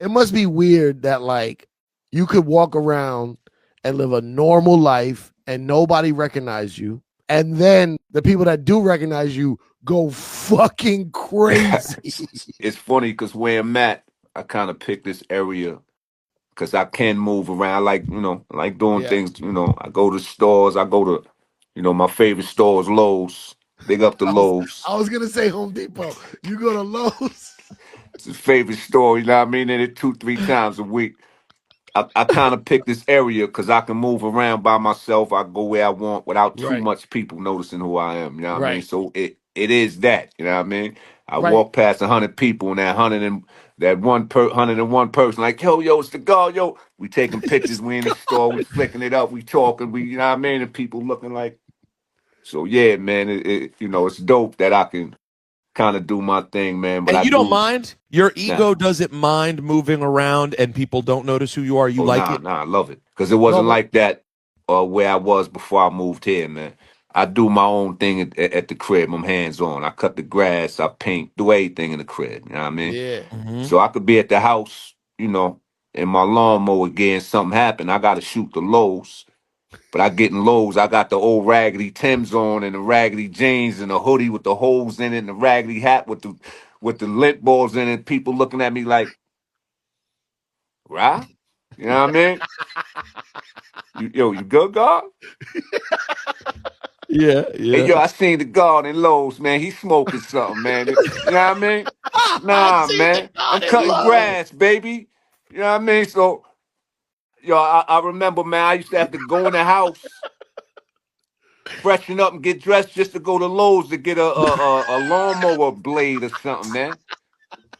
it must be weird that like you could walk around and live a normal life and nobody recognize you. And then the people that do recognize you go fucking crazy. It's funny because where I'm at, I kind of picked this area because I can move around. I like, I like doing Yeah. things. I go to stores. I go to, my favorite store is Lowe's. Big up the I was Lowe's. I was gonna say Home Depot. You go to Lowe's. It's a favorite store. You know what I mean? In it 2-3 times a week. I kind of pick this area because I can move around by myself. I go where I want without too Right. much people noticing who I am. You know what I mean? Right. So it is that. You know what I mean? I Right. walk past 100 people and that 101 person like yo, it's the guard, yo. We taking pictures. We in the store. We flicking it up. We talking. We, you know what I mean? And people looking like. So yeah, man. It's dope that I can kind of do my thing, man. But And I you don't do. mind? Your Nah. ego doesn't mind moving around and people don't notice who you are? You Oh like nah, it? nah, I love it because it No, wasn't but like that where I was before I moved here, man. I do my own thing at the crib. I'm hands on. I cut the grass, I paint, do everything in the crib. You know what I mean? yeah. Mm-hmm. So I could be at the house, in my lawnmower again. Something happened. I got to shoot the lows. But I get in Lowe's, I got the old raggedy Timbs on and the raggedy jeans and the hoodie with the holes in it and the raggedy hat with the lint balls in it. People looking at me like, right? You know what I mean? You good, God? Yeah, Hey, yeah. yo, I seen the guard in Lowe's, man. He smoking something, man. You know what I mean? I Nah, seen the man. I'm God in cutting love. grass, baby. You know what I mean? So, yo, I remember, man, I used to have to go in the house, freshen up and get dressed just to go to Lowe's to get a lawnmower blade or something, man.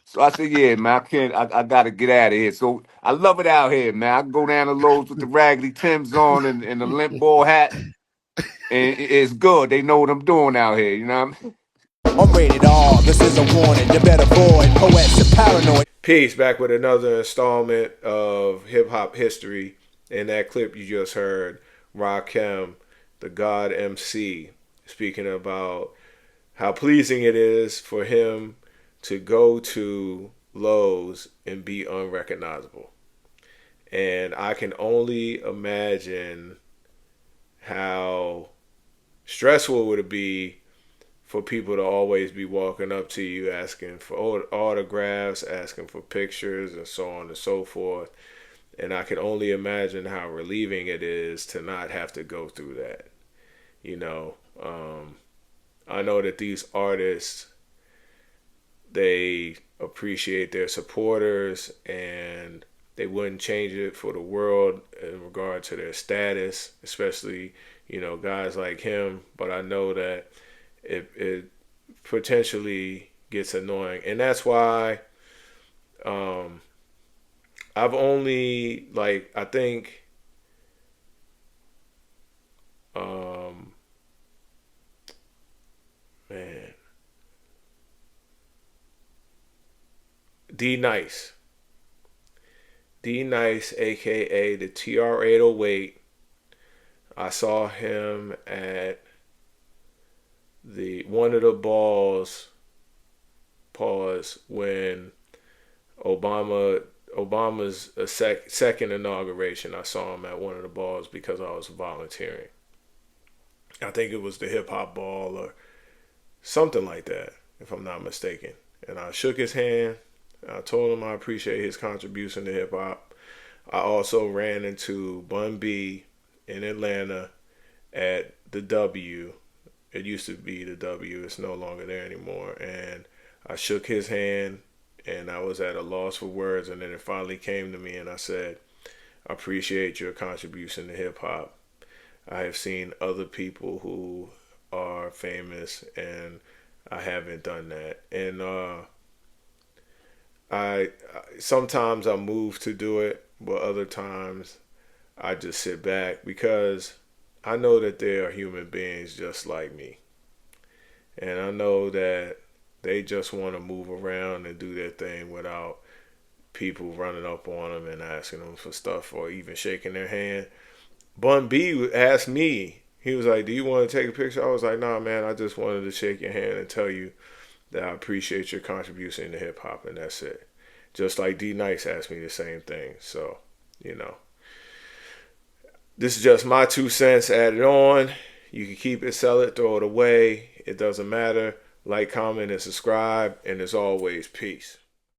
So I said, yeah, man, I can't, I got to get out of here. So I love it out here, man. I can go down to Lowe's with the raggedy Timbs on and the lint ball hat. And it's good. They know what I'm doing out here, you know what I mean? I'm rated R. This is a warning. You better avoid poets and paranoid. Peace, back with another installment of hip hop history. In that clip you just heard, Rakim, the God MC, speaking about how pleasing it is for him to go to Lowe's and be unrecognizable. And I can only imagine how stressful would it be for people to always be walking up to you asking for autographs, asking for pictures, and so on and so forth. And I can only imagine how relieving it is to not have to go through that. You know, I know that these artists, they appreciate their supporters and they wouldn't change it for the world in regard to their status, especially, guys like him. But I know that it potentially gets annoying. And that's why I've only, I think, man, D Nice. D Nice, aka the TR-808. I saw him at the one of the balls, pause, when Obama's second inauguration. I saw him at one of the balls because I was volunteering. I think it was the hip hop ball or something like that, if I'm not mistaken. And I shook his hand. I told him I appreciate his contribution to hip hop. I also ran into Bun B in Atlanta at the W. It used to be the W. It's no longer there anymore. And I shook his hand and I was at a loss for words. And then it finally came to me and I said, I appreciate your contribution to hip hop. I have seen other people who are famous and I haven't done that. And I sometimes I move to do it, but other times I just sit back because I know that they are human beings just like me. And I know that they just want to move around and do their thing without people running up on them and asking them for stuff or even shaking their hand. Bun B asked me, he was like, do you want to take a picture? I was like, nah, man, I just wanted to shake your hand and tell you that I appreciate your contribution to hip hop, and that's it. Just like D Nice asked me the same thing. So, this is just my 2 cents added on. You can keep it, sell it, throw it away. It doesn't matter. Like, comment, and subscribe. And as always, peace.